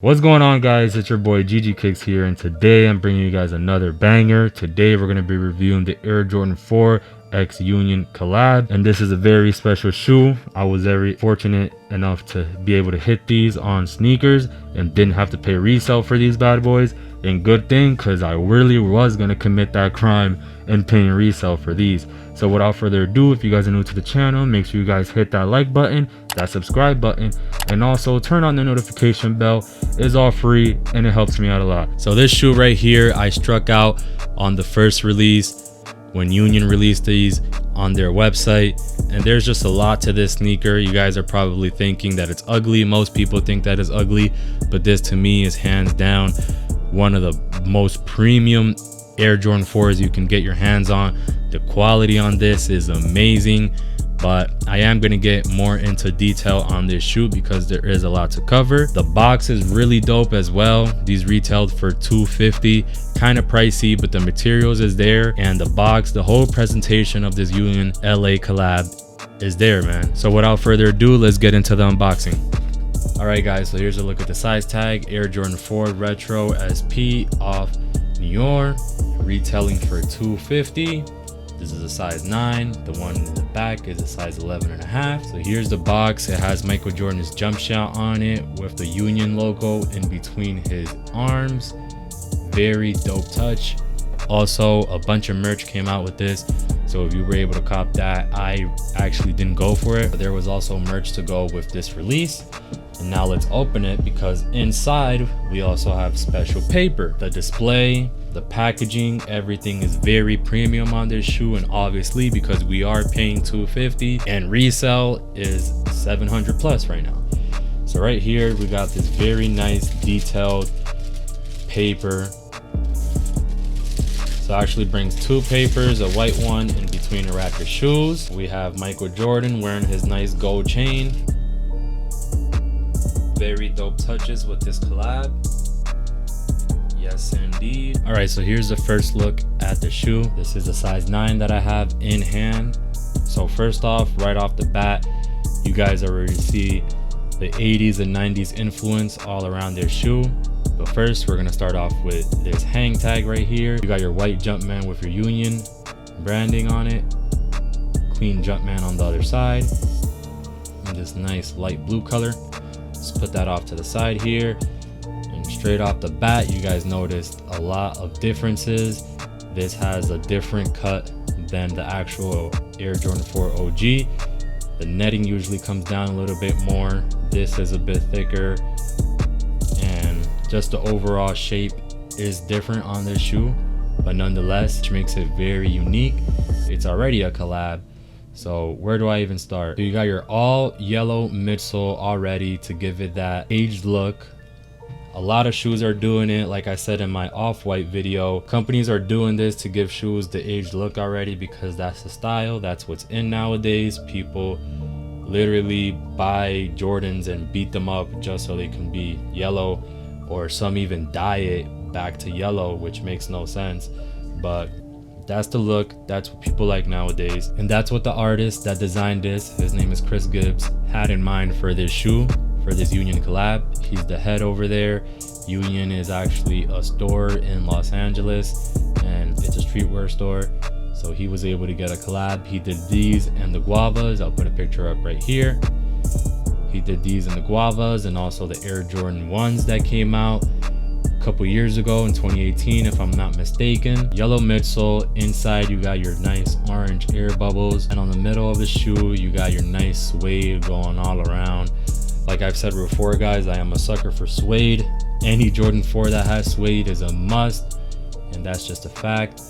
What's going on, guys? It's your boy ggkickzz here, and today I'm bringing you guys another banger. Today we're going to be reviewing the Air Jordan 4 X Union collab, and this is a very special shoe. I was very fortunate enough to be able to hit these on sneakers and didn't have to pay resale for these bad boys. And good thing, because I really was going to commit that crime and paying resale for these. So without further ado, if you guys are new to the channel, make sure you guys hit that like button, that subscribe button, and also turn on the notification bell. It's all free and it helps me out a lot. So this shoe right here, I struck out on the first release when Union released these on their website, and there's just a lot to this sneaker. You guys are probably thinking that it's ugly. Most people think that is ugly, but this to me is hands down one of the most premium Air Jordan 4s you can get your hands on. The quality on this is amazing, but I am going to get more into detail on this shoe because there is a lot to cover. The box is really dope as well. These retailed for $250, kind of pricey, but the materials is there, and the box, the whole presentation of this Union LA collab is there, man. So without further ado, let's get into the unboxing. All right, guys, so here's a look at the size tag. Air Jordan 4 Retro SP off Noir, retailing for $250. This is a size 9. The one in the back is a size 11.5. So here's the box. It has Michael Jordan's jump shot on it with the Union logo in between his arms. Very dope touch. Also, a bunch of merch came out with this, so if you were able to cop that, I actually didn't go for it, but there was also merch to go with this release. And now let's open it, because inside we also have special paper. The display, the packaging, everything is very premium on this shoe, and obviously because we are paying $250 and resale is $700 plus right now. So right here we got this very nice detailed paper. So it actually brings two papers, a white one in between a rack of shoes. We have Michael Jordan wearing his nice gold chain. Very dope touches with this collab. Yes, indeed. All right, so here's the first look at the shoe. This is a size 9 that I have in hand. So first off, right off the bat, you guys already see the 80s and 90s influence all around this shoe. But first, we're gonna start off with this hang tag right here. You got your white Jumpman with your Union branding on it. Clean Jumpman on the other side. And this nice light blue color. Let's put that off to the side here. And straight off the bat, you guys noticed a lot of differences. This has a different cut than the actual Air Jordan 4 OG. The netting usually comes down a little bit more. This is a bit thicker. And just the overall shape is different on this shoe, but nonetheless, which makes it very unique. It's already a collab, so where do I even start? So you got your all yellow midsole already to give it that aged look. A lot of shoes are doing it. Like I said in my off-white video, companies are doing this to give shoes the aged look already, because that's the style, that's what's in nowadays. People literally buy Jordans and beat them up just so they can be yellow, or some even dye it back to yellow, which makes no sense. But that's the look, that's what people like nowadays, and that's what the artist that designed this, his name is Chris Gibbs, had in mind for this shoe, for this Union collab. He's the head over there. Union is actually a store in Los Angeles, and it's a streetwear store, so he was able to get a collab. He did these and the guavas. I'll put a picture up right here. He did these in the guavas, and also the Air Jordan 1s that came out a couple years ago in 2018, if I'm not mistaken. Yellow midsole. Inside you got your nice orange air bubbles, and on the middle of the shoe you got your nice suede going all around. Like I've said before, guys, I am a sucker for suede. Any Jordan 4 that has suede is a must, and that's just a fact.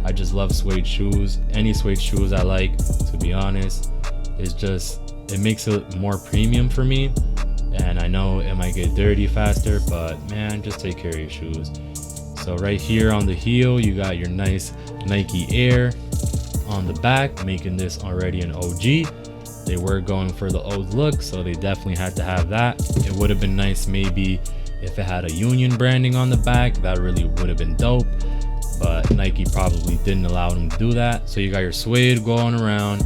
I just love suede shoes. Any suede shoes I like, to be honest. It's just, it makes it more premium for me, and I know it might get dirty faster, but man, just take care of your shoes. So right here on the heel, you got your nice Nike Air on the back, making this already an OG. They were going for the old look, so they definitely had to have that. It would have been nice maybe if it had a Union branding on the back. That really would have been dope, but Nike probably didn't allow them to do that. So you got your suede going around,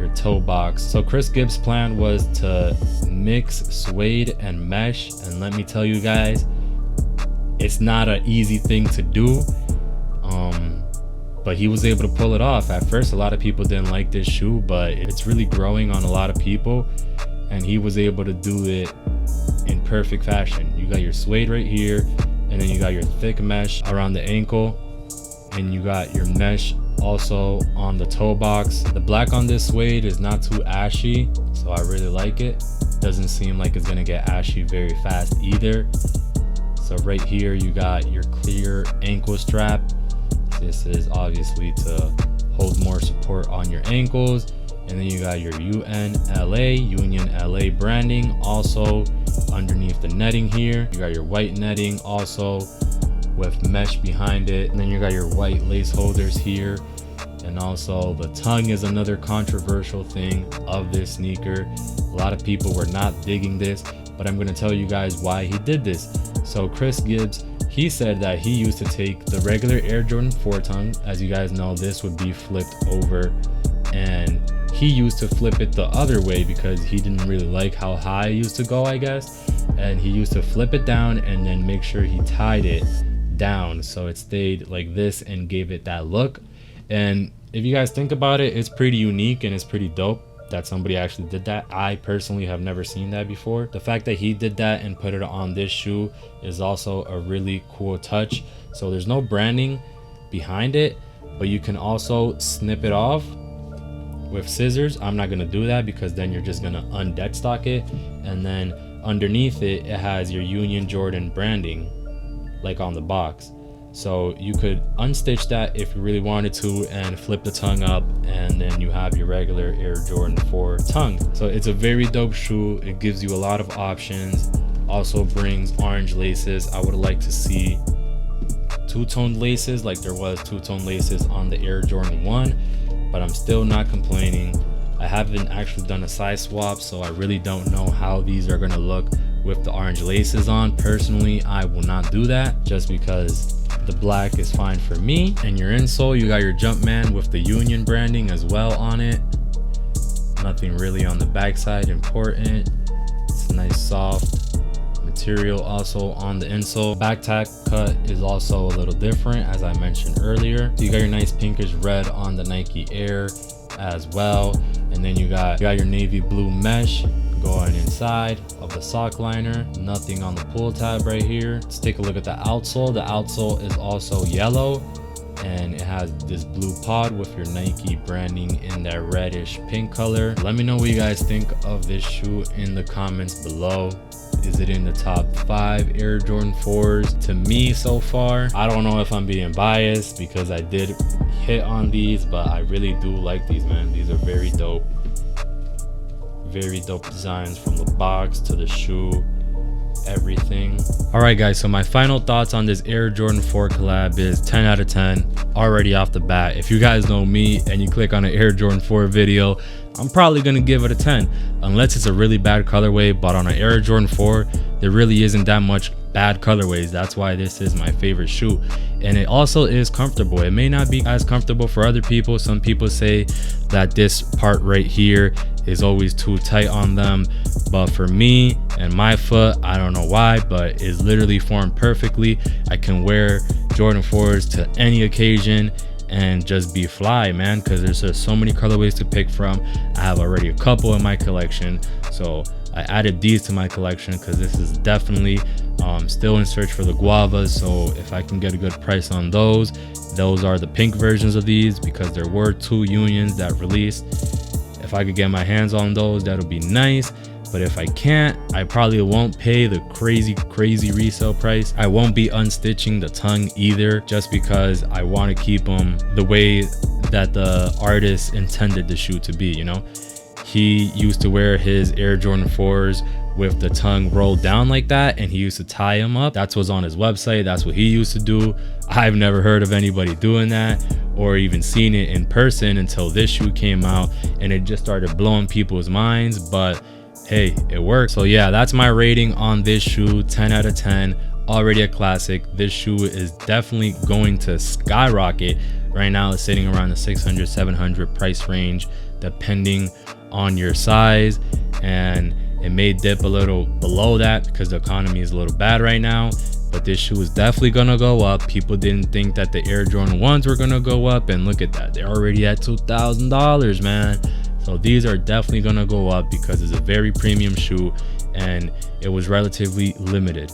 your toe box. So Chris Gibbs' plan was to mix suede and mesh, and let me tell you guys, it's not an easy thing to do, but he was able to pull it off. At first, a lot of people didn't like this shoe, but it's really growing on a lot of people, and he was able to do it in perfect fashion. You got your suede right here, and then you got your thick mesh around the ankle, and you got your mesh also on the toe box. The black on this suede is not too ashy, so I really like it. Doesn't seem like it's gonna get ashy very fast either. So right here you got your clear ankle strap. This is obviously to hold more support on your ankles. And then you got your Union LA branding also underneath the netting here. You got your white netting also with mesh behind it. And then you got your white lace holders here. And also the tongue is another controversial thing of this sneaker. A lot of people were not digging this, but I'm going to tell you guys why he did this. So Chris Gibbs, he said that he used to take the regular Air Jordan 4 tongue. As you guys know, this would be flipped over, and he used to flip it the other way because he didn't really like how high it used to go, I guess. And he used to flip it down and then make sure he tied it down so it stayed like this and gave it that look. And if you guys think about it, it's pretty unique and it's pretty dope that somebody actually did that. I personally have never seen that before. The fact that he did that and put it on this shoe is also a really cool touch. So there's no branding behind it, but you can also snip it off with scissors. I'm not gonna do that because then you're just gonna undead stock it, and then underneath it, it has your Union Jordan branding like on the box. So you could unstitch that if you really wanted to and flip the tongue up, and then you have your regular Air Jordan 4 tongue. So it's a very dope shoe. It gives you a lot of options. Also brings orange laces. I would like to see two-tone laces like there was two-tone laces on the Air Jordan 1, but I'm still not complaining. I haven't actually done a size swap, so I really don't know how these are gonna look with the orange laces on. Personally, I will not do that just because the black is fine for me. And your insole, you got your Jumpman with the Union branding as well on it. Nothing really on the backside important. It's a nice soft material also on the insole. Back tack cut is also a little different, as I mentioned earlier. So you got your nice pinkish red on the Nike Air as well, and then you got your navy blue mesh going inside of the sock liner. Nothing on the pull tab right here. Let's take a look at the outsole. The outsole is also yellow, and it has this blue pod with your Nike branding in that reddish pink color. Let me know what you guys think of this shoe in the comments below. Is it in the top 5 Air Jordan 4s to me so far? I don't know if I'm being biased because I did hit on these, but I really do like these, man. These are very dope. Very dope designs from the box to the shoe, everything. All right, guys, so my final thoughts on this Air Jordan 4 collab is 10 out of 10 already off the bat. If you guys know me and you click on an Air Jordan 4 video, I'm probably gonna give it a 10 unless it's a really bad colorway. But on an Air Jordan 4, there really isn't that much bad colorways. That's why this is my favorite shoe, and it also is comfortable. It may not be as comfortable for other people. Some people say that this part right here is always too tight on them, but for me and my foot, I don't know why, but it's literally formed perfectly. I can wear Jordan 4s to any occasion and just be fly, man, because there's just so many colorways to pick from. I have already a couple in my collection, so I added these to my collection because this is definitely still in search for the guavas. So if I can get a good price on those are the pink versions of these, because there were 2 Unions that released. If I could get my hands on those, that'll be nice. But if I can't, I probably won't pay the crazy resale price. I won't be unstitching the tongue either, just because I want to keep them the way that the artist intended the shoe to be, you know. He used to wear his Air Jordan 4s with the tongue rolled down like that, and he used to tie them up. That's what's on his website. That's what he used to do. I've never heard of anybody doing that or even seen it in person until this shoe came out, and it just started blowing people's minds. But hey, it worked. So yeah, that's my rating on this shoe. 10 out of 10 already a classic. This shoe is definitely going to skyrocket. Right now it's sitting around the 600 700 price range depending on your size, and it may dip a little below that because the economy is a little bad right now. But this shoe is definitely gonna go up. People didn't think that the Air Jordan 1s were gonna go up, and look at that, they're already at $2,000, man. So these are definitely gonna go up because it's a very premium shoe and it was relatively limited.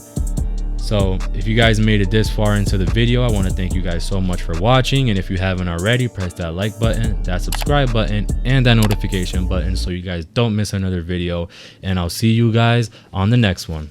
So if you guys made it this far into the video, I want to thank you guys so much for watching. And if you haven't already, press that like button, that subscribe button, and that notification button so you guys don't miss another video. And I'll see you guys on the next one.